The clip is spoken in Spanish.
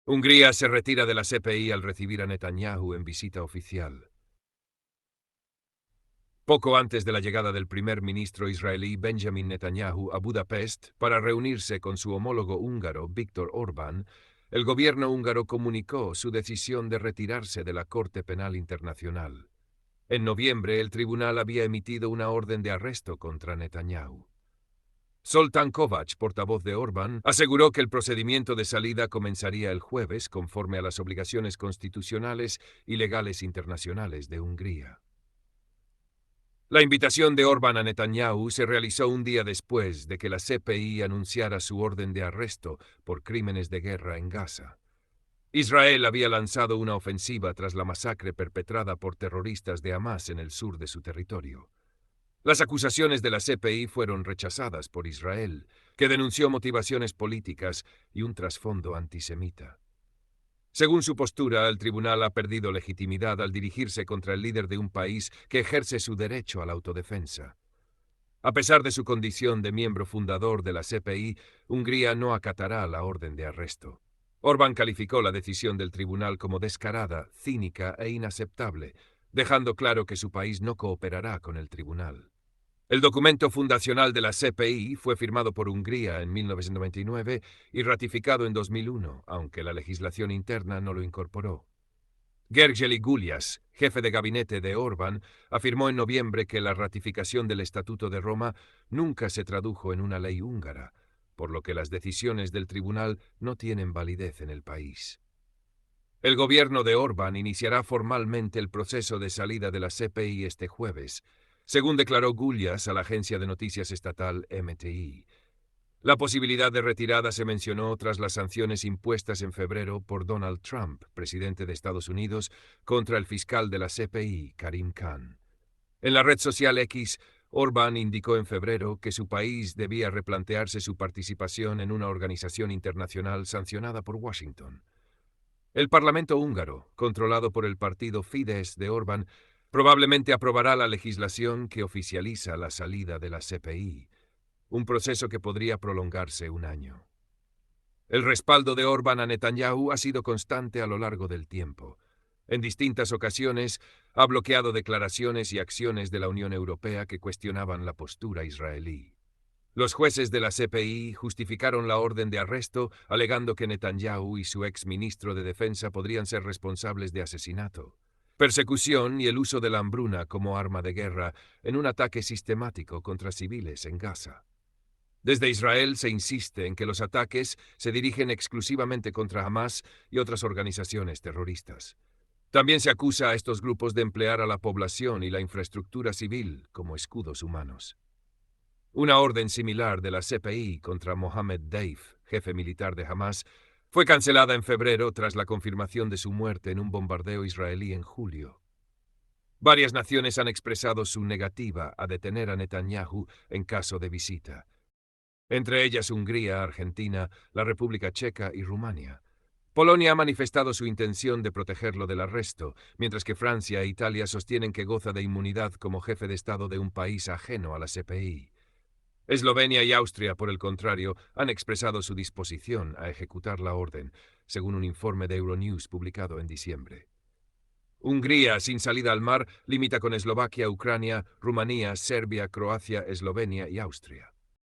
Hungría se retira de la CPI al recibir a Netanyahu en visita oficial. Poco antes de la llegada del primer ministro israelí Benjamin Netanyahu a Budapest para reunirse con su homólogo húngaro Viktor Orbán, el gobierno húngaro comunicó su decisión de retirarse de la Corte Penal Internacional. En noviembre, el tribunal había emitido una orden de arresto contra Netanyahu. Zoltán Kovács, portavoz de Orbán, aseguró que el procedimiento de salida comenzaría el jueves conforme a las obligaciones constitucionales y legales internacionales de Hungría. La invitación de Orbán a Netanyahu se realizó un día después de que la CPI anunciara su orden de arresto por crímenes de guerra en Gaza. Israel había lanzado una ofensiva tras la masacre perpetrada por terroristas de Hamás en el sur de su territorio. Las acusaciones de la CPI fueron rechazadas por Israel, que denunció motivaciones políticas y un trasfondo antisemita. Según su postura, el tribunal ha perdido legitimidad al dirigirse contra el líder de un país que ejerce su derecho a la autodefensa. A pesar de su condición de miembro fundador de la CPI, Hungría no acatará la orden de arresto. Orbán calificó la decisión del tribunal como descarada, cínica e inaceptable, dejando claro que su país no cooperará con el tribunal. El documento fundacional de la CPI fue firmado por Hungría en 1999 y ratificado en 2001, aunque la legislación interna no lo incorporó. Gergely Gulyas, jefe de gabinete de Orbán, afirmó en noviembre que la ratificación del Estatuto de Roma nunca se tradujo en una ley húngara, por lo que las decisiones del tribunal no tienen validez en el país. El gobierno de Orbán iniciará formalmente el proceso de salida de la CPI este jueves, según declaró Gulyas a la agencia de noticias estatal MTI. La posibilidad de retirada se mencionó tras las sanciones impuestas en febrero por Donald Trump, presidente de Estados Unidos, contra el fiscal de la CPI, Karim Khan. En la red social X, Orbán indicó en febrero que su país debía replantearse su participación en una organización internacional sancionada por Washington. El Parlamento húngaro, controlado por el partido Fidesz de Orbán, probablemente aprobará la legislación que oficializa la salida de la CPI, un proceso que podría prolongarse un año. El respaldo de Orbán a Netanyahu ha sido constante a lo largo del tiempo. En distintas ocasiones ha bloqueado declaraciones y acciones de la Unión Europea que cuestionaban la postura israelí. Los jueces de la CPI justificaron la orden de arresto alegando que Netanyahu y su exministro de Defensa podrían ser responsables de asesinato, persecución y el uso de la hambruna como arma de guerra en un ataque sistemático contra civiles en Gaza. Desde Israel se insiste en que los ataques se dirigen exclusivamente contra Hamás y otras organizaciones terroristas. También se acusa a estos grupos de emplear a la población y la infraestructura civil como escudos humanos. Una orden similar de la CPI contra Mohammed Deif, jefe militar de Hamás, fue cancelada en febrero tras la confirmación de su muerte en un bombardeo israelí en julio. Varias naciones han expresado su negativa a detener a Netanyahu en caso de visita, entre ellas Hungría, Argentina, la República Checa y Rumania. Polonia ha manifestado su intención de protegerlo del arresto, mientras que Francia e Italia sostienen que goza de inmunidad como jefe de Estado de un país ajeno a la CPI. Eslovenia y Austria, por el contrario, han expresado su disposición a ejecutar la orden, según un informe de Euronews publicado en diciembre. Hungría, sin salida al mar, limita con Eslovaquia, Ucrania, Rumanía, Serbia, Croacia, Eslovenia y Austria.